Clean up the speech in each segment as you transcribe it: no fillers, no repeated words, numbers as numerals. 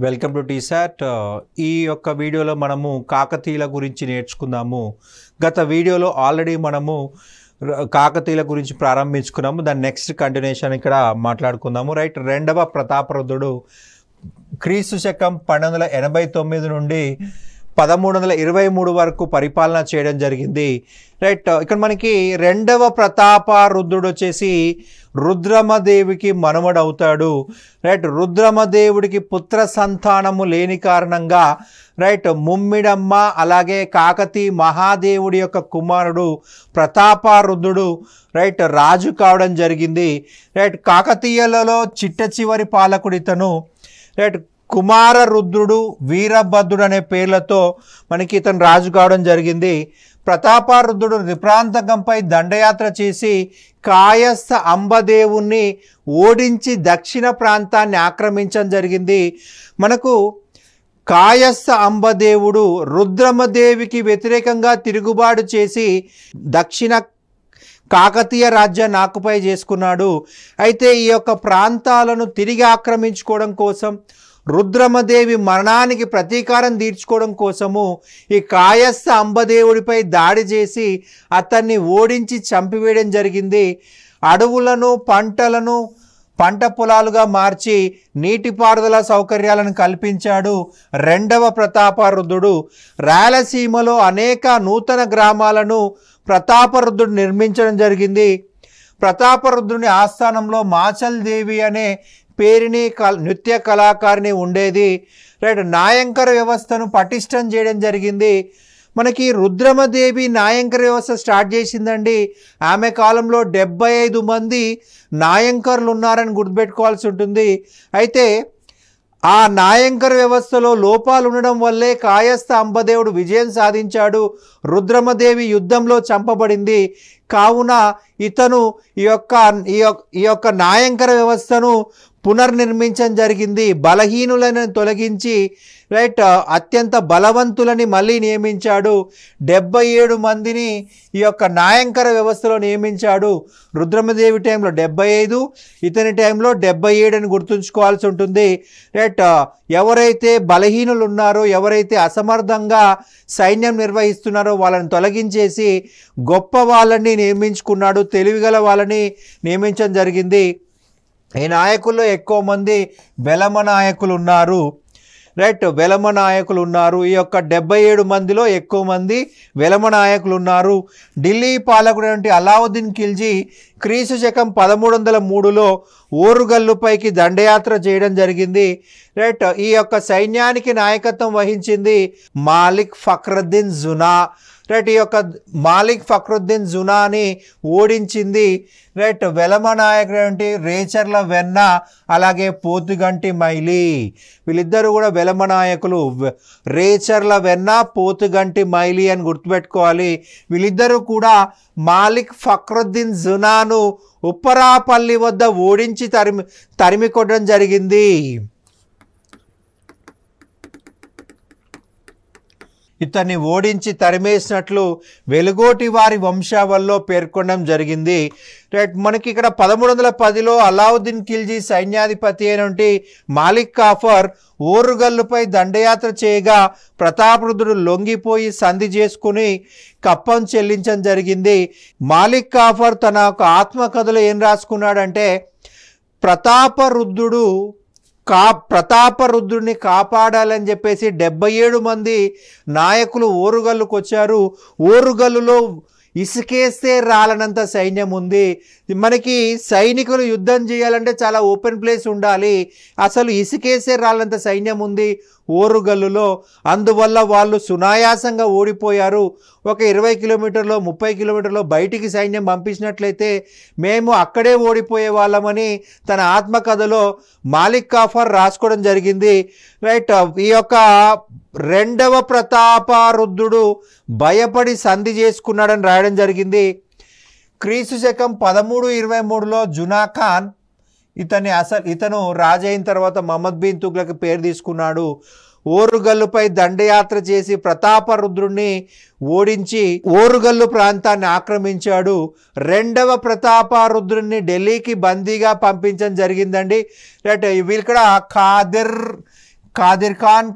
Welcome to T-SAT. ఈ యొక్క వీడియోలో మనము కాకతీయుల గురించి నేర్చుకుందాము. గత వీడియోలో ఆల్రెడీ మనము కాకతీయుల గురించి ప్రారంభించుకున్నాము. దాని నెక్స్ట్ కంటిన్యూషన్ ఇక్కడ మాట్లాడుకుందాము. రైట్, రెండవ ప్రతాపరుద్రుడు క్రీస్తు శకం 1289 నుండి 1323 వరకు పరిపాలన చేయడం జరిగింది. రైట్, ఇక్కడ మనకి రెండవ ప్రతాపరుద్రుడు వచ్చేసి రుద్రమదేవికి మనుమడవుతాడు. రైట్, రుద్రమదేవుడికి పుత్ర సంతానము లేని కారణంగా రైట్ ముమ్మిడమ్మ అలాగే కాకతీ మహాదేవుడి యొక్క కుమారుడు ప్రతాపరుద్రుడు రైట్ రాజు కావడం జరిగింది. రైట్, కాకతీయులలో చిట్ట చివరి పాలకుడు ఇతను. రైట్, కుమార రుద్రుడు వీరభద్రుడు అనే పేర్లతో మనకి ఇతను రాజు కావడం జరిగింది. ప్రతాపరుద్రుడు నిప్రాంతకంపై దండయాత్ర చేసి కాయస్థ అంబదేవుణ్ణి ఓడించి దక్షిణ ప్రాంతాన్ని ఆక్రమించడం జరిగింది. మనకు కాయస్థ అంబదేవుడు రుద్రమదేవికి వ్యతిరేకంగా తిరుగుబాటు చేసి దక్షిణ కాకతీయ రాజ్యాన్ని ఆక్యుపై చేసుకున్నాడు. అయితే ఈ యొక్క ప్రాంతాలను తిరిగి ఆక్రమించుకోవడం కోసం రుద్రమదేవి మరణానికి ప్రతీకారం తీర్చుకోవడం కోసము ఈ కాయస్థ అంబదేవుడిపై దాడి చేసి అతన్ని ఓడించి చంపివేయడం జరిగింది. అడవులను పంట పొలాలుగా మార్చి నీటిపారుదల సౌకర్యాలను కల్పించాడు రెండవ ప్రతాపరుద్రుడు. రాయలసీమలో అనేక నూతన గ్రామాలను ప్రతాపరుద్రుడు నిర్మించడం జరిగింది. ప్రతాపరుద్రుని ఆస్థానంలో మాచల్ దేవి అనే పేరుని నృత్య కళాకారిణి ఉండేది. రైట్, నాయంకర వ్యవస్థను పటిష్టం చేయడం జరిగింది. మనకి రుద్రమదేవి నాయంకర వ్యవస్థ స్టార్ట్ చేసిందండి. ఆమె కాలంలో 75 మంది నాయంకర్లు ఉన్నారని గుర్తుపెట్టుకోవాల్సి ఉంటుంది. అయితే ఆ నాయంకర వ్యవస్థలో లోపాలు ఉండడం వల్లే కాయస్థ అంబదేవుడు విజయం సాధించాడు. రుద్రమదేవి యుద్ధంలో చంపబడింది. కావున ఇతను ఈ యొక్క నాయంకర వ్యవస్థను పునర్నిర్మించడం జరిగింది. బలహీనులను తొలగించి రైట్ అత్యంత బలవంతులని మళ్ళీ నియమించాడు. 77 మందిని ఈ యొక్క నాయంకర వ్యవస్థలో నియమించాడు. రుద్రమదేవి టైంలో 75, ఇతని టైంలో 77 అని గుర్తుంచుకోవాల్సి ఉంటుంది. రైట్, ఎవరైతే బలహీనులు ఉన్నారో, ఎవరైతే అసమర్థంగా సైన్యం నిర్వహిస్తున్నారో వాళ్ళని తొలగించేసి గొప్ప వాళ్ళని నియమించుకున్నాడు. తెలివిగల వాళ్ళని నియమించడం జరిగింది. ఈ నాయకుల్లో ఎక్కువ మంది వెలమ నాయకులు ఉన్నారు. రైట్, వెలమ నాయకులు ఉన్నారు. ఈ యొక్క 77 మందిలో ఎక్కువ మంది వెలమ నాయకులు ఉన్నారు. ఢిల్లీ పాలకుడు అలావుద్దీన్ ఖిల్జీ క్రీస్తు శకం 1303లో ఓరుగల్లుపైకి దండయాత్ర చేయడం జరిగింది. రైట్, ఈ యొక్క సైన్యానికి నాయకత్వం వహించింది మాలిక్ ఫక్రుద్దీన్ జునా. రైట్, ఈ యొక్క మాలిక్ ఫక్రుద్దీన్ జునాని ఓడించింది రైట్ వెలమ నాయకుడు రేచర్ల వెన్న అలాగే పోతుగంటి మైలి. వీళ్ళిద్దరూ కూడా వెలమ నాయకులు. రేచర్ల వెన్న పోతుగంటి మైలి అని గుర్తుపెట్టుకోవాలి. వీళ్ళిద్దరూ కూడా మాలిక్ ఫక్రుద్దీన్ జునాను ఉప్పరాపల్లి వద్ద ఓడించి తరిమి కొట్టడం జరిగింది. ఇతన్ని ఓడించి తరిమేసినట్లు వెలుగోటి వారి వంశావల్లో పేర్కొనడం జరిగింది. రైట్, మనకి ఇక్కడ 1310లో అలావుద్దీన్ ఖిల్జీ సైన్యాధిపతి అయినటువంటి మాలిక్ కాఫర్ ఓరుగల్లుపై దండయాత్ర చేయగా ప్రతాపరుద్రుడు లొంగిపోయి సంధి చేసుకుని కప్పం చెల్లించడం జరిగింది. మాలిక్ కాఫర్ తన యొక్క ఆత్మకథలో ఏం రాసుకున్నాడంటే ప్రతాపరుద్రుడిని కాపాడాలని చెప్పేసి 77 మంది నాయకులు ఓరుగల్లుకు వచ్చారు. ఓరుగల్లులో ఇసుకేస్తే రాలనంత సైన్యం ఉంది. మనకి సైనికులు యుద్ధం చేయాలంటే చాలా ఓపెన్ ప్లేస్ ఉండాలి. అసలు ఇసుకేస్తే రాలనంత సైన్యం ఉంది ఓరుగల్లులో. అందువల్ల వాళ్ళు సునాయాసంగా ఓడిపోయారు. ఒక 20 కిలోమీటర్లో 30 కిలోమీటర్లో బయటికి సైన్యం పంపించినట్లయితే మేము అక్కడే ఓడిపోయే వాళ్ళమని తన ఆత్మకథలో మాలిక్ కాఫర్ రాసుకోవడం జరిగింది. రైట్, ఈ యొక్క రెండవ ప్రతాపరుద్రుడు భయపడి సంధి చేసుకున్నాడని రాయడం జరిగింది. క్రీస్తు శకం 1323లో జునా ఖాన్ ఇతను రాజైన తర్వాత మహమ్మద్ బిన్ తుగ్లక్ పేరు తీసుకున్నాడు. ఓరుగల్లుపై దండయాత్ర చేసి ప్రతాపరుద్రుడిని ఓడించి ఓరుగల్లు ప్రాంతాన్ని ఆక్రమించాడు. రెండవ ప్రతాపరుద్రుడిని ఢిల్లీకి బందీగా పంపించడం జరిగిందండి. రైట్, వీళ్ళు ఇక్కడ ఖాదిర్ ఖాన్,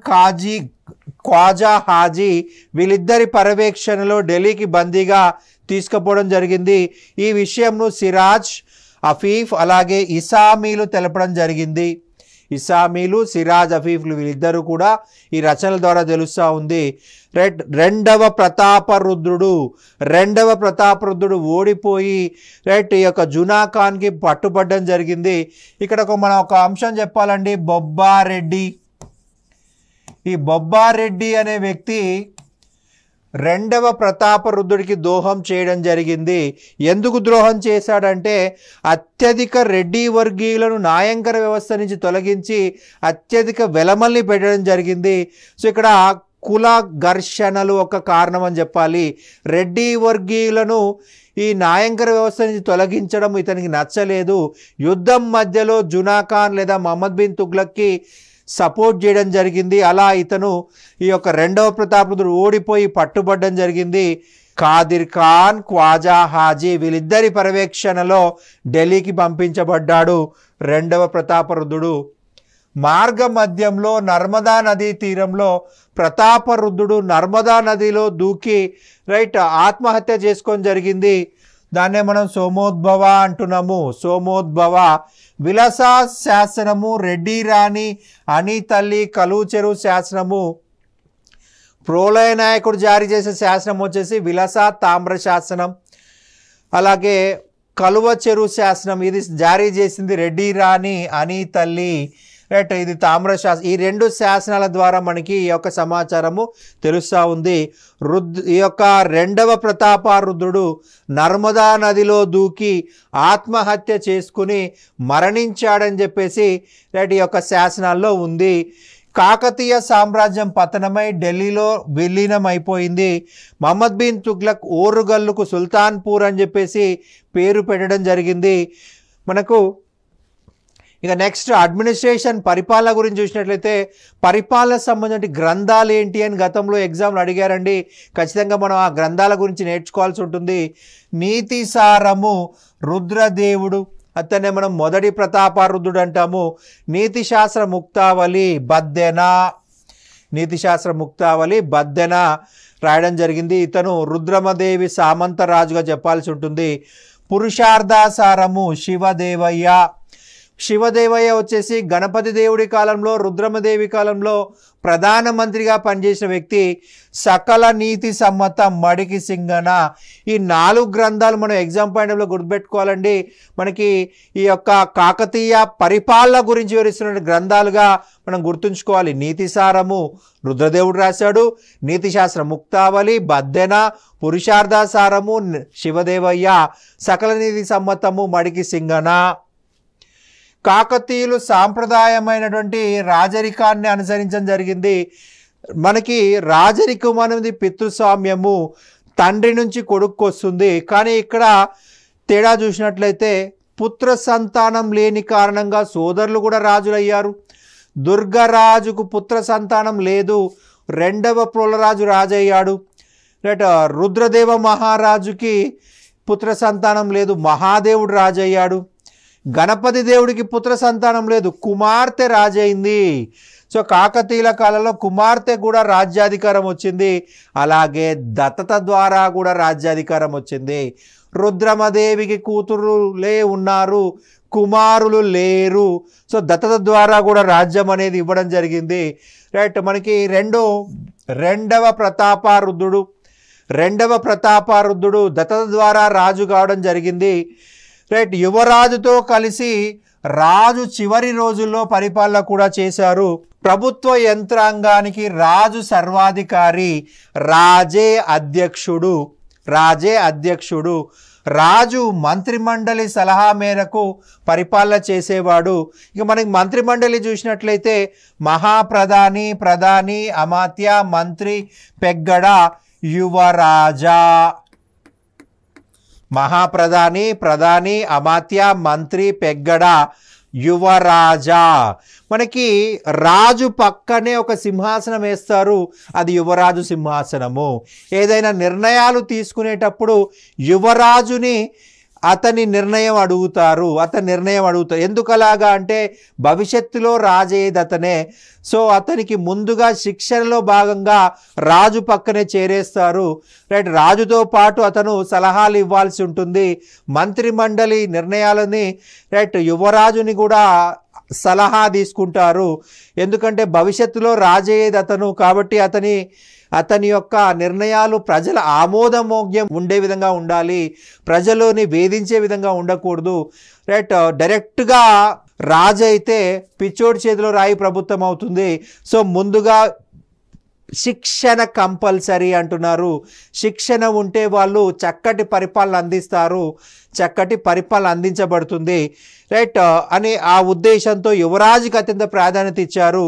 ఖ్వాజా హాజీ వీళ్ళిద్దరి పర్యవేక్షణలో ఢిల్లీకి బందీగా తీసుకుపోవడం జరిగింది. ఈ విషయంను సిరాజ్, అఫీఫ్ అలాగే ఇసామీలు తెలపడం జరిగింది. ఇసామీలు, సిరాజ్, అఫీఫ్లు వీళ్ళిద్దరూ కూడా ఈ రచనల ద్వారా తెలుస్తూ ఉంది. రెండవ ప్రతాపరుద్రుడు ఓడిపోయి ఈ యొక్క జునా ఖాన్కి పట్టుబడ్డం జరిగింది. ఇక్కడ మనం ఒక అంశం చెప్పాలండి. బొబ్బారెడ్డి, ఈ బొబ్బారెడ్డి అనే వ్యక్తి రెండవ ప్రతాపరుద్రుడికి ద్రోహం చేయడం జరిగింది. ఎందుకు ద్రోహం చేశాడంటే అత్యధిక రెడ్డి వర్గీయులను నాయంకర వ్యవస్థ నుంచి తొలగించి అత్యధిక వెలమల్ని పెట్టడం జరిగింది. సో ఇక్కడ కుల ఘర్షణలు ఒక కారణం అని చెప్పాలి. రెడ్డి వర్గీయులను ఈ నాయంకర వ్యవస్థ నుంచి తొలగించడం ఇతనికి నచ్చలేదు. యుద్ధం మధ్యలో జునా ఖాన్ లేదా మహమ్మద్ బిన్ తుగ్లక్కి సపోర్ట్ చేయడం జరిగింది. అలా ఇతను ఈ యొక్క రెండవ ప్రతాపరుద్రుడు ఓడిపోయి పట్టుబడ్డం జరిగింది. ఖాదిర్ ఖాన్, ఖ్వాజా హాజీ వీళ్ళిద్దరి పర్యవేక్షణలో ఢిల్లీకి పంపించబడ్డాడు రెండవ ప్రతాపరుద్రుడు. మార్గ మధ్యంలో నర్మదా నదీ తీరంలో ప్రతాపరుద్రుడు నర్మదా నదిలో దూకి ఆత్మహత్య చేసుకొని జరిగింది. దాన్నే మనం సోమోద్భవ అంటున్నాము. సోమోద్భవ విలసా శాసనము, రెడ్డి రాణి అని తల్లి కలుచెరు శాసనము, ప్రోలయ నాయకుడు జారీ చేసే శాసనం వచ్చేసి విలసా తామ్ర శాసనం, అలాగే కలువ చెరు శాసనం ఇది జారీ చేసింది రెడ్డి రాణి అని తల్లి. ఇది తామ్ర శాసనం. ఈ రెండు శాసనాల ద్వారా మనకి ఈ యొక్క సమాచారము తెలుస్తూ ఉంది. ఈ యొక్క రెండవ ప్రతాపరుద్రుడు నర్మదా నదిలో దూకి ఆత్మహత్య చేసుకుని మరణించాడని చెప్పేసి ఈ యొక్క శాసనాల్లో ఉంది. కాకతీయ సామ్రాజ్యం పతనమై ఢిల్లీలో విలీనం అయిపోయింది. మహమ్మద్ బిన్ తుగ్లక్ ఓరుగల్లుకు సుల్తాన్పూర్ అని చెప్పేసి పేరు పెట్టడం జరిగింది. మనకు ఇక నెక్స్ట్ అడ్మినిస్ట్రేషన్ పరిపాలన గురించి చూసినట్లయితే పరిపాలన సంబంధించిన గ్రంథాలు ఏంటి అని గతంలో ఎగ్జామ్లు అడిగారండి. ఖచ్చితంగా మనం ఆ గ్రంథాల గురించి నేర్చుకోవాల్సి ఉంటుంది. నీతిసారము రుద్రదేవుడు, అతన్నే మనం మొదటి ప్రతాపరుద్రుడు అంటాము. నీతిశాస్త్ర ముక్తావళి బద్దెన రాయడం జరిగింది. ఇతను రుద్రమదేవి సామంతరాజుగా చెప్పాల్సి ఉంటుంది. పురుషార్థాసారము శివదేవయ్య వచ్చేసి గణపతి దేవుడి కాలంలో, రుద్రమదేవి కాలంలో ప్రధానమంత్రిగా పనిచేసిన వ్యక్తి. సకల నీతి సమ్మతం మడికి సింగన. ఈ 4 గ్రంథాలు మనం ఎగ్జామ్ పాయింట్లో గుర్తుపెట్టుకోవాలండి. మనకి ఈ యొక్క కాకతీయ పరిపాలన గురించి వివరిస్తున్న గ్రంథాలుగా మనం గుర్తుంచుకోవాలి. నీతిసారము రుద్రదేవుడు రాశాడు, నీతిశాస్త్ర ముక్తావళి బద్దెన, పురుషార్థాసారము శివదేవయ్య, సకల నీతి సమ్మతము మడికి సింగన. కాకతీయులు సాంప్రదాయమైనటువంటి రాజరికాన్ని అనుసరించడం జరిగింది. మనకి రాజరికం అనేది పితృస్వామ్యము, తండ్రి నుంచి కొడుకు వస్తుంది. కానీ ఇక్కడ తేడా చూసినట్లయితే పుత్ర సంతానం లేని కారణంగా సోదరులు కూడా రాజులయ్యారు. దుర్గరాజుకు పుత్ర సంతానం లేదు, రెండవ ప్రోలరాజు రాజయ్యాడు. రుద్రదేవ మహారాజుకి పుత్ర సంతానం లేదు, మహాదేవుడు రాజయ్యాడు. గణపతి దేవుడికి పుత్ర సంతానం లేదు, కుమార్తె రాజైంది. సో కాకతీయుల కాలంలో కుమార్తె కూడా రాజ్యాధికారం వచ్చింది. అలాగే దత్తత ద్వారా కూడా రాజ్యాధికారం వచ్చింది. రుద్రమదేవికి కూతురులే ఉన్నారు, కుమారులు లేరు. సో దత్తత ద్వారా కూడా రాజ్యం అనేది ఇవ్వడం జరిగింది. మనకి రెండవ ప్రతాపరుద్రుడు దత్తత ద్వారా రాజు కావడం జరిగింది. యువరాజుతో కలిసి రాజు చివరి రోజుల్లో పరిపాలన కూడా చేశారు. ప్రభుత్వ యంత్రాంగానికి రాజు సర్వాధికారి, రాజే అధ్యక్షుడు. రాజు మంత్రిమండలి సలహా మేరకు పరిపాలన చేసేవాడు. ఇక మనకి మంత్రిమండలి చూసినట్లయితే మహాప్రధాని, ప్రధాని, అమాత్య, మంత్రి, పెగ్గడ, యువరాజా. మహాప్రధాని, ప్రధాని, అమాత్య, మంత్రి, పెగ్గడ, యువరాజా. మనకి రాజు పక్కనే ఒక సింహాసనం వేస్తారు, అది యువరాజు సింహాసనము. ఏదైనా నిర్ణయాలు తీసుకునేటప్పుడు యువరాజుని అతని నిర్ణయం అడుగుతారు. ఎందుకలాగా అంటే భవిష్యత్తులో రాజయ్యేది అతనే. సో అతనికి ముందుగా శిక్షణలో భాగంగా రాజు పక్కనే చేరేస్తారు. రైట్, రాజుతో పాటు అతను సలహాలు ఇవ్వాల్సి ఉంటుంది. మంత్రిమండలి నిర్ణయాలని రైట్ యువరాజుని కూడా సలహా తీసుకుంటారు. ఎందుకంటే భవిష్యత్తులో రాజయ్యేది అతను కాబట్టి అతని యొక్క నిర్ణయాలు ప్రజల ఆమోదమోగ్యం ఉండే విధంగా ఉండాలి, ప్రజలని వేధించే విధంగా ఉండకూడదు. రైట్, డైరెక్ట్గా రాజు అయితే పిచ్చోడి చేతిలో రాయి ప్రభుత్వం అవుతుంది. సో ముందుగా శిక్షణ కంపల్సరీ అంటున్నారు. శిక్షణ ఉంటే వాళ్ళు చక్కటి పరిపాలన అందిస్తారు, చక్కటి పరిపాలన అందించబడుతుంది. రైట్ అని ఆ ఉద్దేశంతో యువరాజుకి అత్యంత ప్రాధాన్యత ఇచ్చారు.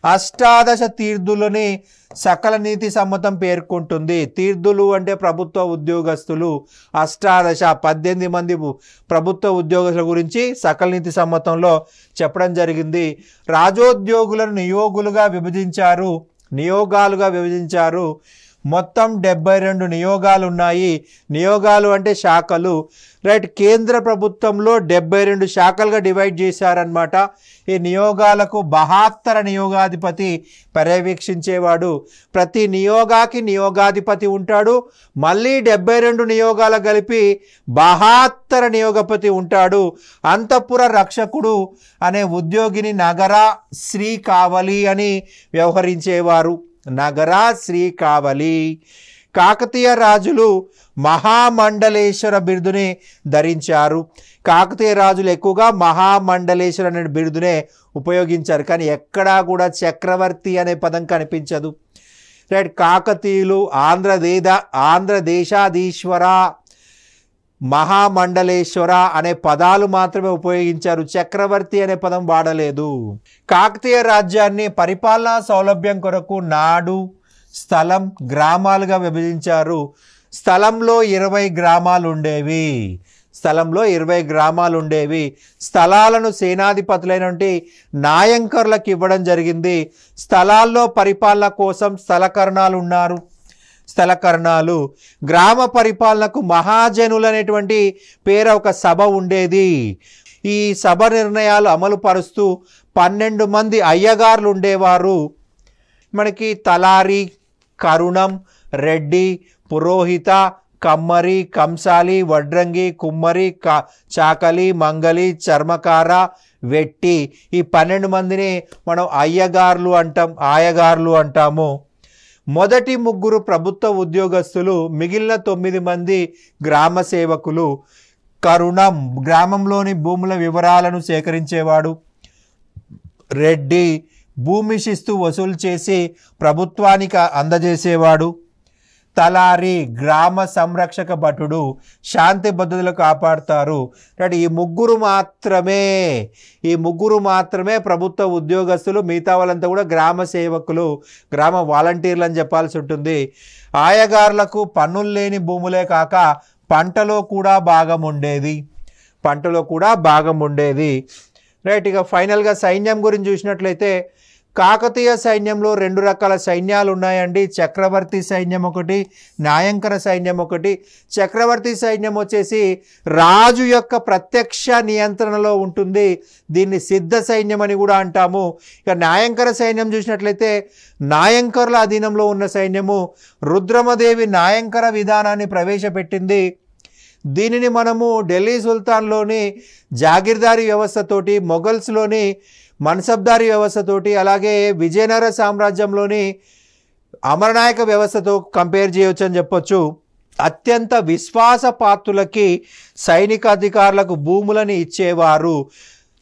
అష్టాదశ తీర్థులని సకల నీతి సమ్మతం పేర్కొంటుంది. తీర్థులు అంటే ప్రభుత్వ ఉద్యోగస్తులు. అష్టాదశ 18 మంది ప్రభుత్వ ఉద్యోగస్తుల గురించి సకల నీతి సమ్మతంలో చెప్పడం జరిగింది. రాజోద్యోగులను నియోగాలుగా విభజించారు. మొత్తం 72 నియోగాలు ఉన్నాయి. నియోగాలు అంటే శాఖలు. రైట్, కేంద్ర ప్రభుత్వంలో 72 శాఖలుగా డివైడ్ చేశారనమాట. ఈ నియోగాలకు 72 నియోగాధిపతి పర్యవేక్షించేవాడు. ప్రతి నియోగాధిపతి ఉంటాడు. మళ్ళీ 72 నియోగాలు కలిపి 72 నియోగపతి ఉంటాడు. అంతఃపుర రక్షకుడు అనే ఉద్యోగిని నగర శ్రీ కావలి అని వ్యవహరించేవారు. నగర శ్రీ కావలి. కాకతీయ రాజులు మహామండలేశ్వర బిరుదుని ధరించారు. కాకతీయ రాజులు ఎక్కువగా మహామండలేశ్వర అనే బిరుదునే ఉపయోగించారు, కానీ ఎక్కడా కూడా చక్రవర్తి అనే పదం కనిపించదు. రైట్, కాకతీయులు ఆంధ్రదేశాధీశ్వర, మహామండలేశ్వర అనే పదాలు మాత్రమే ఉపయోగించారు, చక్రవర్తి అనే పదం వాడలేదు. కాకతీయ రాజ్యాన్ని పరిపాలనా సౌలభ్యం కొరకు నాడు, స్థలం, గ్రామాలుగా విభజించారు. స్థలంలో 20 గ్రామాలు ఉండేవి. స్థలాలను సేనాధిపతులైనటువంటి నాయంకర్లకు ఇవ్వడం జరిగింది. స్థలాల్లో పరిపాలన కోసం స్థలకరణాలు. గ్రామ పరిపాలనకు మహాజనులు అనేటువంటి పేరు ఒక సభ ఉండేది. ఈ సభ నిర్ణయాలు అమలు పరుస్తూ 12 మంది అయ్యగారులు ఉండేవారు. మనకి తలారి, కరుణం, రెడ్డి, పురోహిత, కమ్మరి, కంసాలి, వడ్రంగి, కుమ్మరి, చాకలి, మంగలి, చర్మకార, వెట్టి, ఈ 12 మందిని మనం ఆయగారులు అంటాము. మొదటి 3 ప్రభుత్వ ఉద్యోగస్తులు, మిగిలిన 9 మంది గ్రామ సేవకులు. కరుణం గ్రామంలోని భూముల వివరాలను సేకరించేవాడు. రెడ్డి భూమి శిస్తు వసూలు చేసి ప్రభుత్వానికి అందజేసేవాడు. తలారి గ్రామ సంరక్షక భటుడు, శాంతి భద్రతలు కాపాడుతారు. అంటే ఈ ముగ్గురు మాత్రమే ప్రభుత్వ ఉద్యోగస్తులు. మిగతా వాళ్ళంతా కూడా గ్రామ సేవకులు, గ్రామ వాలంటీర్లు అని చెప్పాల్సి ఉంటుంది. ఆయగారులకు పన్నులు లేని భూములే కాక పంటలో కూడా భాగం ఉండేది. రైట్, ఇక ఫైనల్గా సైన్యం గురించి చూసినట్లయితే కాకతీయ సైన్యంలో 2 రకాల సైన్యాలు ఉన్నాయండి. చక్రవర్తి సైన్యం ఒకటి, నాయంకర సైన్యం ఒకటి. చక్రవర్తి సైన్యం వచ్చేసి రాజు యొక్క ప్రత్యక్ష నియంత్రణలో ఉంటుంది. దీన్ని సిద్ధ సైన్యం అని కూడా అంటాము. ఇక నాయంకర సైన్యం చూసినట్లయితే నాయంకర్ల అధీనంలో ఉన్న సైన్యము. రుద్రమదేవి నాయంకర విధానాన్ని ప్రవేశపెట్టింది. దీనిని మనము ఢిల్లీ సుల్తాన్లోని జాగీర్దారీ వ్యవస్థతోటి, మొఘల్స్లోని మన్సబ్దారీ వ్యవస్థతోటి, అలాగే విజయనగర సామ్రాజ్యంలోని అమరనాయక వ్యవస్థతో కంపేర్ చేయవచ్చు అని చెప్పొచ్చు. అత్యంత విశ్వాసపాత్రులకి సైనిక అధికారులకు భూములను ఇచ్చేవారు.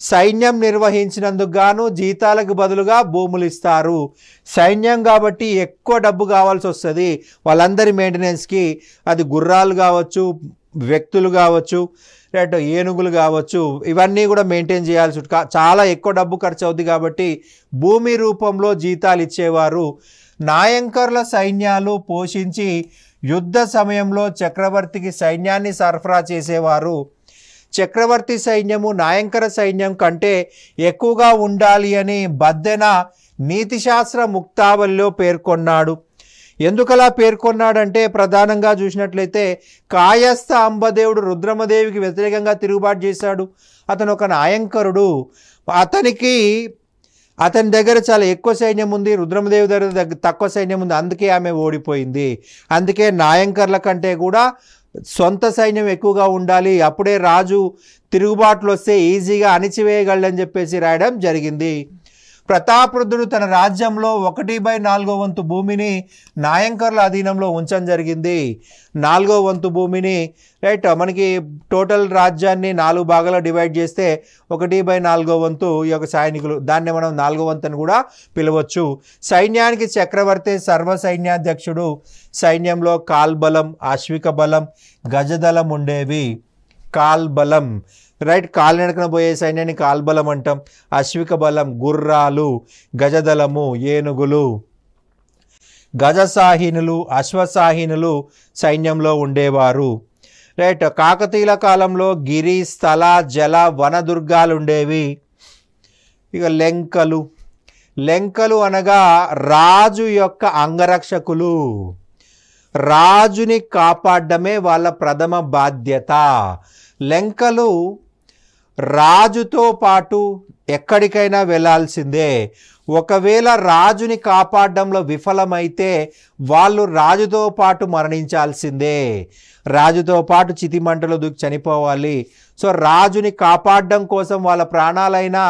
సైన్యం నిర్వహించినందుకు గాను జీతాలకు బదులుగా భూములు ఇస్తారు. సైన్యం కాబట్టి ఎక్కువ డబ్బు కావాల్సి వస్తుంది వాళ్ళందరి మెయింటెనెన్స్కి. అది గుర్రాలు కావచ్చు, వ్యక్తులు కావచ్చు, రైట్ ఏనుగులు కావచ్చు, ఇవన్నీ కూడా మెయింటైన్ చేయాల్సి చాలా ఎక్కువ డబ్బు ఖర్చు అవుతుంది కాబట్టి భూమి రూపంలో జీతాలు ఇచ్చేవారు. నాయంకర్ల సైన్యాలు పోషించి యుద్ధ సమయంలో చక్రవర్తికి సైన్యాన్ని సరఫరా చేసేవారు. చక్రవర్తి సైన్యము నాయంకర సైన్యం కంటే ఎక్కువగా ఉండాలి అని బద్దెన నీతిశాస్త్ర ముక్తావళిలో పేర్కొన్నాడు. ఎందుకలా పేర్కొన్నాడంటే ప్రధానంగా చూసినట్లయితే కాయస్థ అంబదేవుడు రుద్రమదేవికి వ్యతిరేకంగా తిరుగుబాటు చేశాడు. అతను ఒక నాయంకరుడు. అతని దగ్గర చాలా ఎక్కువ సైన్యం ఉంది, రుద్రమదేవి దగ్గర తక్కువ సైన్యం ఉంది. అందుకే ఆమె ఓడిపోయింది. అందుకే నాయంకర్ల కంటే కూడా సొంత సైన్యం ఎక్కువగా ఉండాలి, అప్పుడే రాజు తిరుగుబాట్లు వస్తే ఈజీగా అణిచివేయగలడని చెప్పేసి రాయడం జరిగింది. ప్రతాపరుద్రుడు తన రాజ్యంలో 1/4 వంతు భూమిని నాయంకర్ల అధీనంలో ఉంచడం జరిగింది. 4వ వంతు భూమిని రైట్ మనకి టోటల్ రాజ్యాన్ని 4 భాగాలు డివైడ్ చేస్తే 1/4 వంతు ఈ యొక్క సైనికులు, దాన్ని మనం 4వ వంతు అని కూడా పిలవచ్చు. సైన్యానికి చక్రవర్తి సర్వ సైన్యాధ్యక్షుడు. సైన్యంలో కాల్బలం, అశ్విక బలం, గజదళం ఉండేవి. కాల్బలం రైట్ కాలినడకన పోయే సైన్యాన్ని కాల్బలం అంటాం. అశ్విక బలం గుర్రాలు, గజదళము ఏనుగులు, గజసాహినులు, అశ్వసాహినులు సైన్యంలో ఉండేవారు. రైట్ కాకతీయుల కాలంలో గిరి, స్థల, జల, వన దుర్గాలు ఉండేవి. ఇక లెంకలు అనగా రాజు యొక్క అంగరక్షకులు. రాజుని కాపాడమే వాళ్ళ ప్రథమ బాధ్యత. లెంకలు రాజుతో పాటు ఎక్కడికైనా వెళ్ళాల్సిందే. ఒకవేళ రాజుని కాపాడడంలో విఫలమైతే వాళ్ళు రాజుతో పాటు మరణించాల్సిందే. రాజుతో పాటు చితిమంటలో దూకి చనిపోవాలి. సో రాజుని కాపాడడం కోసం వాళ్ళ ప్రాణాలైనా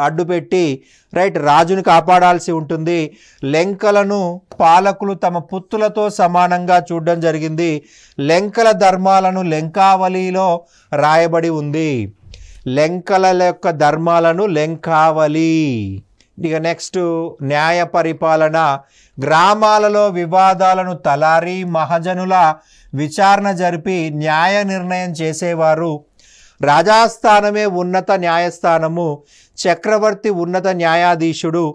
అడ్డుపెట్టి రైట్ రాజుని కాపాడాల్సి ఉంటుంది. లెంకలను పాలకులు తమ పుత్రులతో సమానంగా చూడడం జరిగింది. లెంకల ధర్మాలను లెంకావలిలో రాయబడి ఉంది. లెంకల యొక్క ధర్మాలను లెంకావలి. ఇక నెక్స్ట్ న్యాయ పరిపాలన. గ్రామాలలో వివాదాలను తలారి మహజనుల విచారణ జరిపి న్యాయ నిర్ణయం చేసేవారు. రాజాస్థానమే ఉన్నత న్యాయస్థానము. చక్రవర్తి ఉన్నత న్యాయాధీశుడు.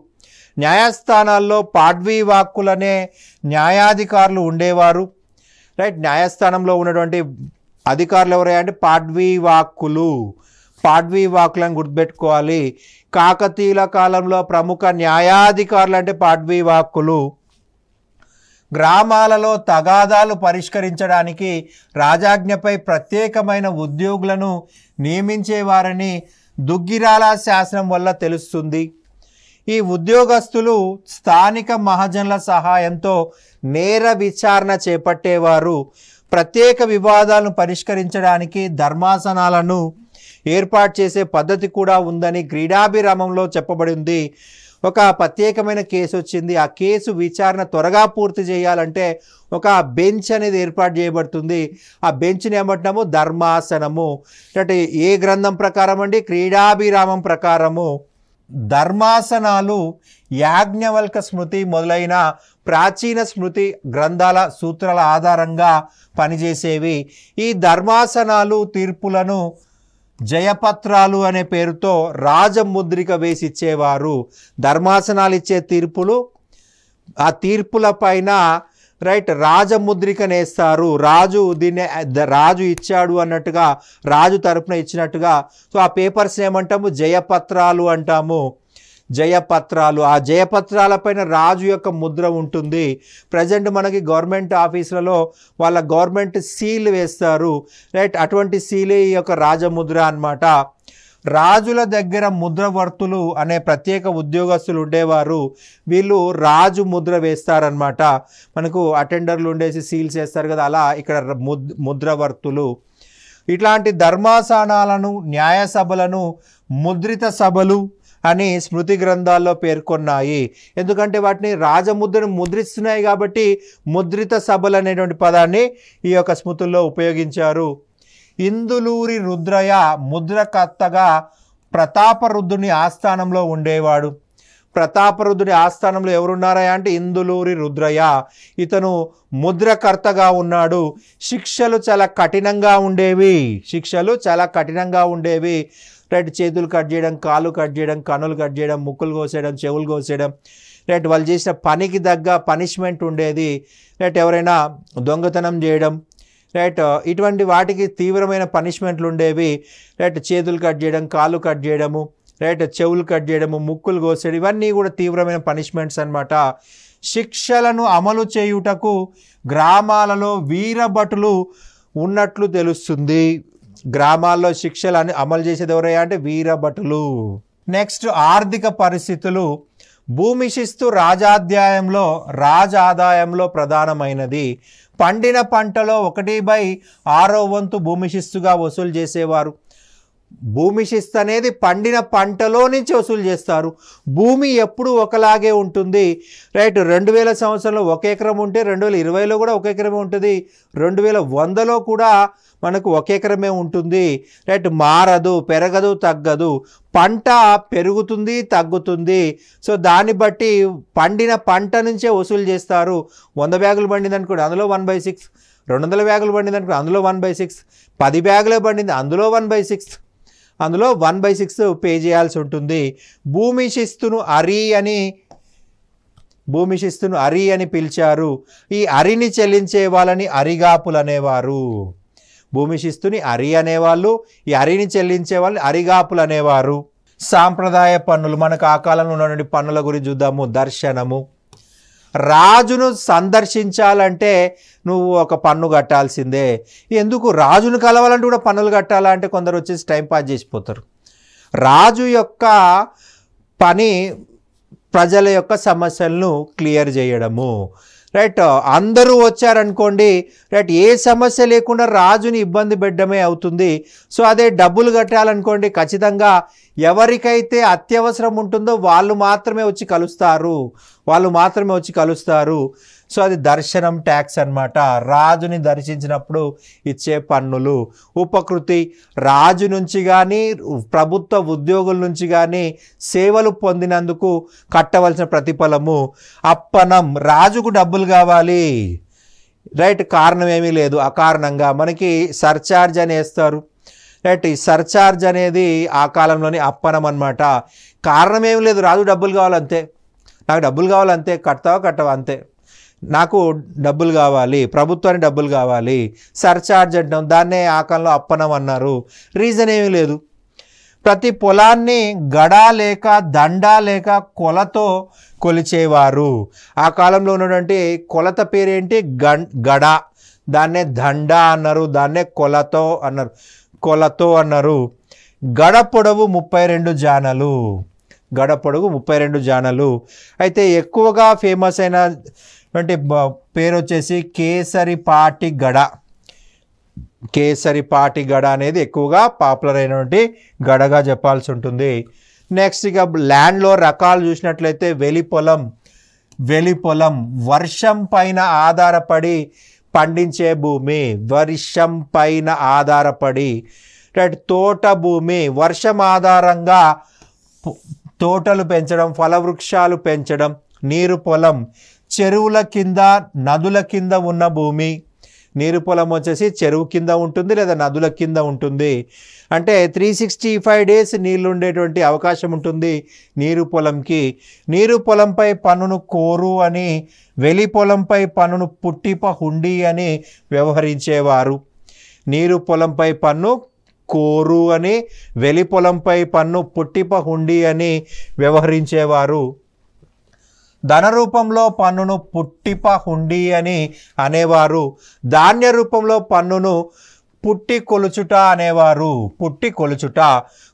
న్యాయస్థానాల్లో పాడ్వీవాక్కులనే న్యాయాధికారులు ఉండేవారు. రైట్ న్యాయస్థానంలో ఉన్నటువంటి అధికారులు ఎవరంటే పాడ్వీవాక్కులు. పాడ్వీవాక్కులను గుర్తుపెట్టుకోవాలి. కాకతీయుల కాలంలో ప్రముఖ న్యాయాధికారులు అంటే పాడ్వీవాక్కులు. గ్రామాలలో తగాదాలు పరిష్కరించడానికి రాజాజ్ఞపై ప్రత్యేకమైన ఉద్యోగులను నియమించేవారని దుగ్గిరాల శాసనం వల్ల తెలుస్తుంది. ఈ ఉద్యోగస్తులు స్థానిక మహాజనుల సహాయంతో నేర విచారణ చేపట్టేవారు. ప్రత్యేక వివాదాలను పరిష్కరించడానికి ధర్మాసనాలను ఏర్పాటు చేసే పద్ధతి కూడా ఉందని క్రీడాభిరామంలో చెప్పబడింది. ఒక ప్రత్యేకమైన కేసు వచ్చింది. ఆ కేసు విచారణ త్వరగా పూర్తి చేయాలంటే ఒక బెంచ్ అనేది ఏర్పాటు చేయబడుతుంది. ఆ బెంచ్ని ఏమంటున్నాము ధర్మాసనము. అంటే ఏ గ్రంథం ప్రకారం అండి? క్రీడాభిరామం ప్రకారము. ధర్మాసనాలు యాజ్ఞవల్క స్మృతి మొదలైన ప్రాచీన స్మృతి గ్రంథాల సూత్రాల ఆధారంగా పనిచేసేవి. ఈ ధర్మాసనాలు తీర్పులను జయపత్రాలు అనే పేరుతో రాజముద్రిక వేసి ఇచ్చేవారు. ధర్మాసనాలు ఇచ్చే తీర్పులు, ఆ తీర్పుల పైన రైట్ రాజముద్రికనేస్తారు. రాజు ఇచ్చాడు అన్నట్టుగా, రాజు తరపున ఇచ్చినట్టుగా. సో ఆ పేపర్స్ ఏమంటాము? జయపత్రాలు అంటాము. జయపత్రాలు. ఆ జయపత్రాల పైన రాజు యొక్క ముద్ర ఉంటుంది. ప్రజెంట్ మనకి గవర్నమెంట్ ఆఫీసులలో వాళ్ళ గవర్నమెంట్ సీల్ వేస్తారు. రైట్ అటువంటి సీలే ఈ యొక్క రాజముద్ర అన్నమాట. రాజుల దగ్గర ముద్రవర్తులు అనే ప్రత్యేక ఉద్యోగస్తులు ఉండేవారు. వీళ్ళు రాజు ముద్ర వేస్తారనమాట. మనకు అటెండర్లు ఉండేసి సీల్స్ వేస్తారు కదా, అలా ఇక్కడ ముద్రవర్తులు. ఇట్లాంటి ధర్మాసనాలను, న్యాయ సభలను ముద్రిత సభలు అని స్మృతి గ్రంథాల్లో పేర్కొన్నాయి. ఎందుకంటే వాటిని రాజముద్రను ముద్రిస్తున్నాయి కాబట్టి ముద్రిత సభలు అనేటువంటి పదాన్ని ఈ యొక్క స్మృతుల్లో ఉపయోగించారు. ఇందులూరి రుద్రయ్య ముద్రకర్తగా ప్రతాపరుద్రుని ఆస్థానంలో ఉండేవాడు. ప్రతాపరుద్రుడి ఆస్థానంలో ఎవరున్నారా అంటే ఇందులూరి రుద్రయ్య. ఇతను ముద్రకర్తగా ఉన్నాడు. శిక్షలు చాలా కఠినంగా ఉండేవి. రైట్ చేతులు కట్ చేయడం, కాళ్ళు కట్ చేయడం, కన్నులు కట్ చేయడం, ముక్కులు కోసేయడం, చెవులు కోసేయడం. రైట్ వాళ్ళు చేసిన పనికి తగ్గ పనిష్మెంట్ ఉండేది. రైట్ ఎవరైనా దొంగతనం చేయడం, రైట్ ఇటువంటి వాటికి తీవ్రమైన పనిష్మెంట్లు ఉండేవి. రైట్ చేతులు కట్ చేయడం, కాళ్ళు కట్ చేయడము, రైట్ చెవులు కట్ చేయడము, ముక్కులు కోసేయడం, ఇవన్నీ కూడా తీవ్రమైన పనిష్మెంట్స్ అన్నమాట. శిక్షలను అమలు చేయుటకు గ్రామాలలో వీరభటులు ఉన్నట్లు తెలుస్తుంది. గ్రామాల్లో శిక్షలను అమలు చేసేది ఎవరయ్యా అంటే వీరభటులు. నెక్స్ట్ ఆర్థిక పరిస్థితులు. భూమి శిస్తు రాజాదాయంలో ప్రధానమైనది. పండిన పంటలో 1/6 వంతు భూమి శిస్తుగా వసూలు చేసేవారు. భూమి శిస్తు అనేది పండిన పంటలో నుంచి వసూలు చేస్తారు. భూమి ఎప్పుడు ఒకలాగే ఉంటుంది. రైట్, 2000 సంవత్సరంలో 1 ఎకరం ఉంటే 2020లో కూడా 1 ఎకరమే ఉంటుంది, 2100లో కూడా మనకు 1 ఎకరమే ఉంటుంది. రైట్, మారదు, పెరగదు, తగ్గదు. పంట పెరుగుతుంది, తగ్గుతుంది. సో దాన్ని బట్టి పండిన పంట నుంచే వసూలు చేస్తారు. 100 బ్యాగులు పండింది అనుకోండి, అందులో 1/6. 200 బ్యాగులు పండింది అనుకోండి, అందులో 1/6. 10 బ్యాగులే పండింది, అందులో 1/6. అందులో 1/6 పే చేయాల్సి ఉంటుంది. భూమి శిస్తును అరి అని పిలిచారు. ఈ అరిని చెల్లించే వాళ్ళని అరిగాపులు అనేవారు. భూమి శిస్తుని అరి అనేవాళ్ళు, ఈ అరిని చెల్లించే వాళ్ళని అరిగాపులు అనేవారు. సాంప్రదాయ పన్నులు. మనకు ఆ కాలంలో ఉన్నటువంటి పన్నుల గురించి చూద్దాము. దర్శనము. రాజును సందర్శించాలంటే నువ్వు ఒక పన్ను కట్టాల్సిందే. ఎందుకు రాజును కలవాలంటే కూడా పన్నులు కట్టాలా అంటే కొందరు వచ్చేసి టైంపాస్ చేసిపోతారు. రాజు యొక్క పని ప్రజల యొక్క సమస్యలను క్లియర్ చేయడము. రైట్, అందరూ వచ్చారనుకోండి, రైట్, ఏ సమస్య లేకుండా రాజుని ఇబ్బంది పెట్టడమే అవుతుంది. సో అదే డబ్బులు కట్టాలనుకోండి, ఖచ్చితంగా ఎవరికైతే అత్యవసరం ఉంటుందో వాళ్ళు మాత్రమే వచ్చి కలుస్తారు. సో అది దర్శనం ట్యాక్స్ అన్నమాట. రాజుని దర్శించినప్పుడు ఇచ్చే పన్నులు. ఉపకృతి. రాజు నుంచి కానీ ప్రభుత్వ ఉద్యోగుల నుంచి కానీ సేవలు పొందినందుకు కట్టవలసిన ప్రతిఫలము. అప్పనం. రాజుకు డబ్బులు కావాలి, రైట్, కారణం ఏమీ లేదు, అకారణంగా మనకి సర్చార్జ్ అని వేస్తారు. రైట్, ఈ సర్చార్జ్ అనేది ఆ కాలంలోని అప్పనం అన్నమాట. కారణం ఏమి లేదు, రాజు డబ్బులు కావాలంతే, నాకు డబ్బులు కావాలంతే, కట్టవా అంతే, నాకు డబ్బులు కావాలి, ప్రభుత్వానికి డబ్బులు కావాలి, సర్చార్జ్ అంటాం. దాన్నే ఆ కాలంలో అప్పనం అన్నారు. రీజన్ ఏమీ లేదు. ప్రతి పొలాన్ని గడా లేక దండా లేక కొలతో కొలిచేవారు. ఆ కాలంలో ఉన్నటువంటి కొలత పేరేంటి? గడ. దాన్నే దండా అన్నారు, దాన్నే కొలతో అన్నారు. గడ పొడవు 32 జానలు. గడ పొడవు 32 జానలు. అయితే ఎక్కువగా ఫేమస్ అయినటువంటి పేరు వచ్చేసి కేసరిపాటి గడ. కేసరిపాటి గడ అనేది ఎక్కువగా పాపులర్ అయినటువంటి గడగా చెప్పాల్సి ఉంటుంది. నెక్స్ట్ ఇక ల్యాండ్లో రకాలు చూసినట్లయితే వెలిపొలం వర్షం పైన ఆధారపడి పండించే భూమి. వర్షం పైన ఆధారపడి. రైట్, తోట భూమి. వర్షం ఆధారంగా తోటలు పెంచడం, ఫలవృక్షాలు పెంచడం. నీరు పొలం. చెరువుల కింద నదుల కింద ఉన్న భూమి. నీరు పొలం వచ్చేసి చెరువు కింద ఉంటుంది లేదా నదుల కింద ఉంటుంది. అంటే 365 డేస్ నీళ్ళు ఉండేటువంటి అవకాశం ఉంటుంది నీరు పొలంకి. నీరు పొలంపై పన్నును కోరు అని, వెలి పొలంపై పన్నును పుట్టిప హుండీ అని వ్యవహరించేవారు. నీరు పొలంపై పన్ను కోరు అని, వెలి పొలంపై పన్ను పుట్టిప హుండీ అని వ్యవహరించేవారు. ధన రూపంలో పన్నును పుట్టిప హుండీ అని అనేవారు. ధాన్య రూపంలో పన్నును పుట్టి కొలుచుట అనేవారు. పుట్టి కొలుచుట.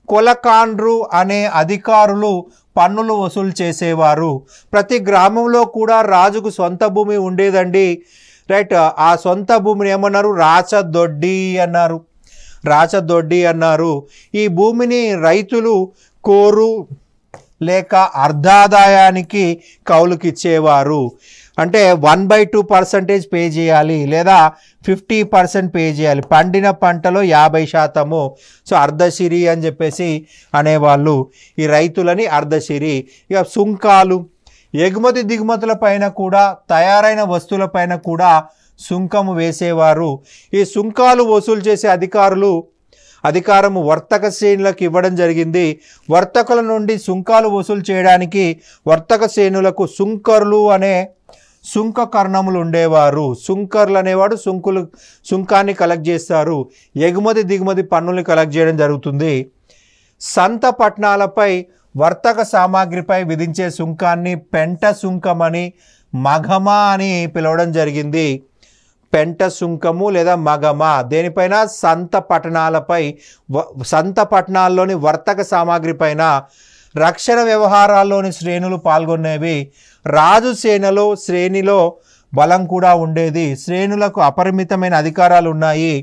కొలకాండ్రు అనే అధికారులు పన్నులు వసూలు చేసేవారు. ప్రతి గ్రామంలో కూడా రాజుకు సొంత భూమి ఉండేదండి. రైట్, ఆ సొంత భూమిని ఏమన్నారు? రాచదొడ్డి అన్నారు. ఈ భూమిని రైతులు కోరు లేక అర్ధాదాయానికి కౌలుకిచ్చేవారు. అంటే 1/2% పే చేయాలి లేదా 50% పే చేయాలి. పండిన పంటలో 50%. సో అర్ధశిరి అని చెప్పేసి అనేవాళ్ళు ఈ రైతులని. అర్ధశిరి. ఇక సుంకాలు. ఎగుమతి దిగుమతుల పైన కూడా, తయారైన వస్తువుల పైన కూడా సుంకము వేసేవారు. ఈ సుంకాలు వసూలు చేసే అధికారము వర్తక శ్రేణులకు ఇవ్వడం జరిగింది. వర్తకుల నుండి సుంకాలు వసూలు చేయడానికి వర్తక శ్రేణులకు సుంకర్లు అనే సుంకకర్ణములు ఉండేవారు. సుంకర్లు అనేవాడు సుంకాన్ని కలెక్ట్ చేస్తారు. ఎగుమతి దిగుమతి పన్నుల్ని కలెక్ట్ చేయడం జరుగుతుంది. సంత పట్టణాలపై వర్తక సామాగ్రిపై విధించే సుంకాన్ని పెంట సుంకమని, మగమ అని పిలవడం జరిగింది. పెంట సుంకము లేదా మగమ దేనిపైన సంత పట్టణాల్లోని వర్తక సామాగ్రి పైన రక్షణ వ్యవహారాల్లోని శ్రేణులు పాల్గొనేవి. రాజు శ్రేణిలో బలం కూడా ఉండేది. శ్రేణులకు అపరిమితమైన అధికారాలు ఉన్నాయి.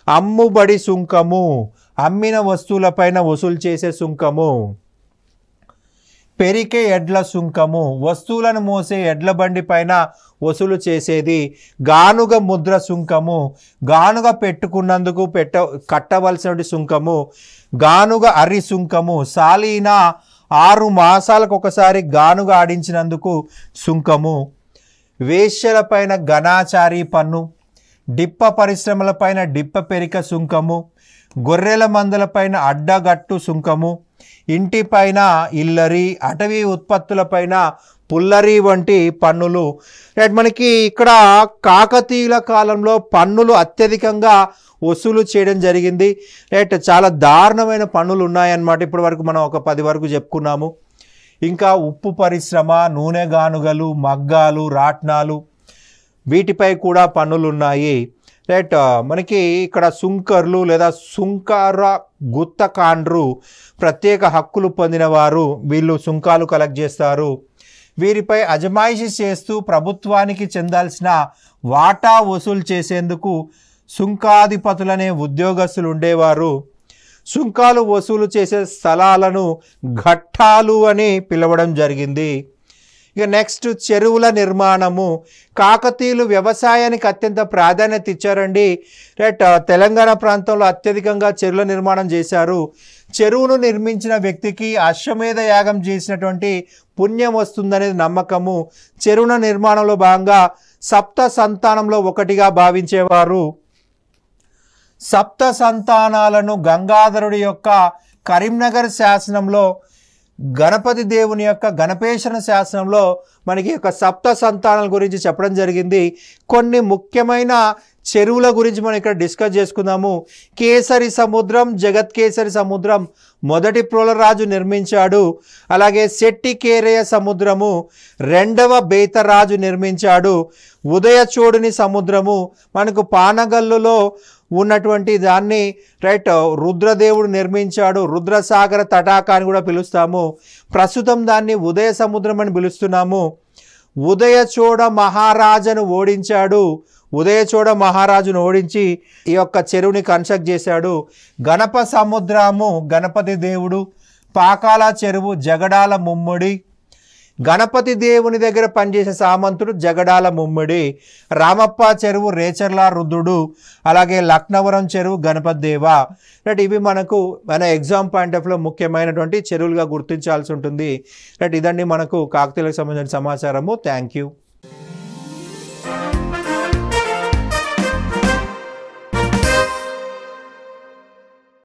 అమ్ముబడి సుంకము అమ్మిన వస్తువులపైన వసూలు చేసే సుంకము. పెరికే ఎడ్ల సుంకము వస్తువులను మోసే ఎడ్ల బండి పైన వసూలు చేసేది. గానుగ ముద్ర సుంకము గానుగ పెట్టుకున్నందుకు కట్టవలసిన సుంకము. గానుగ అర్రి సుంకము సాలీన 6 మాసాలకు ఒకసారి గానుగ ఆడించినందుకు సుంకము. వేశ్యలపైన ఘనాచారి పన్ను. డిప్ప పరిశ్రమలపైన డిప్ప పెరిక సుంకము. గొర్రెల మందలపైన అడ్డగట్టు సుంకము. ఇంటిపైన ఇల్లరి, అటవీ ఉత్పత్తులపైన పుల్లరి వంటి పన్నులు. రైట్, మనకి ఇక్కడ కాకతీయుల కాలంలో పన్నులు అత్యధికంగా వసూలు చేయడం జరిగింది. రైట్, చాలా దారుణమైన పన్నులు ఉన్నాయన్నమాట. ఇప్పటి వరకు మనం ఒక 10 వరకు చెప్పుకున్నాము. ఇంకా ఉప్పు పరిశ్రమ, నూనె గానుగలు, మగ్గాలు, రాట్నాలు వీటిపై కూడా పన్నులు ఉన్నాయి. రైట్, మనకి ఇక్కడ సుంకర్లు లేదా సుంకార గుత్తకాండ్రు ప్రత్యేక హక్కులు పొందినవారు. వీళ్ళు సుంకాలు కలెక్ట్ చేస్తారు. వీరిపై అజమాయిషీ చేస్తూ ప్రభుత్వానికి చెందాల్సిన వాటా వసూలు చేసేందుకు సుంకాధిపతులనే ఉద్యోగస్తులు ఉండేవారు. సుంకాలు వసూలు చేసే స్థలాలను ఘట్టాలు అని పిలవడం జరిగింది. ఇక నెక్స్ట్ చెరువుల నిర్మాణము. కాకతీయులు వ్యవసాయానికి అత్యంత ప్రాధాన్యత ఇచ్చారండి. రైట్, తెలంగాణ ప్రాంతంలో అత్యధికంగా చెరువుల నిర్మాణం చేశారు. చెరువును నిర్మించిన వ్యక్తికి అశ్వమేధ యాగం చేసినటువంటి పుణ్యం వస్తుందనేది నమ్మకము. చెరువుల నిర్మాణంలో భాగంగా సప్త సంతానంలో ఒకటిగా భావించేవారు. సప్త సంతానాలను గంగాధరుడి యొక్క కరీంనగర్ శాసనంలో, గణపతి దేవుని యొక్క గణపేశ్వర శాసనంలో మనకి యొక్క సప్త సంతానాల గురించి చెప్పడం జరిగింది. కొన్ని ముఖ్యమైన చెరువుల గురించి మనం ఇక్కడ డిస్కస్ చేసుకుందాము. కేసరి సముద్రం, జగత్ కేసరి సముద్రం మొదటి ప్రోలరాజు నిర్మించాడు. అలాగే శెట్టికేరయ సముద్రము 2వ బేతరాజు నిర్మించాడు. ఉదయచోడుని సముద్రము మనకు పానగల్లులో ఉన్నటువంటి దాన్ని రైట్ రుద్రదేవుడు నిర్మించాడు. రుద్రసాగర తటాక అని కూడా పిలుస్తాము. ప్రస్తుతం దాన్ని ఉదయ సముద్రం అని పిలుస్తున్నాము. ఉదయచోడ మహారాజును ఓడించాడు. ఉదయచోడ మహారాజును ఓడించి ఈ యొక్క చెరువుని కన్స్ట్రక్ట్ చేశాడు. గణప సముద్రము గణపతి దేవుడు. పాకాల చెరువు జగడాల ముమ్ముడి. గణపతి దేవుని దగ్గర పనిచేసే సామంతుడు జగడాల ముమ్మిడి. రామప్ప చెరువు రేచర్ల రుద్రుడు. అలాగే లక్నవరం చెరువు గణపతి దేవ. రైట్, ఇవి మనకు మన ఎగ్జామ్ పాయింట్ ఆఫ్ లో ముఖ్యమైనటువంటి చెరువులుగా గుర్తించాల్సి ఉంటుంది. రైట్, ఇదండి మనకు కాకతీయులకు సంబంధించిన సమాచారము. Thank you.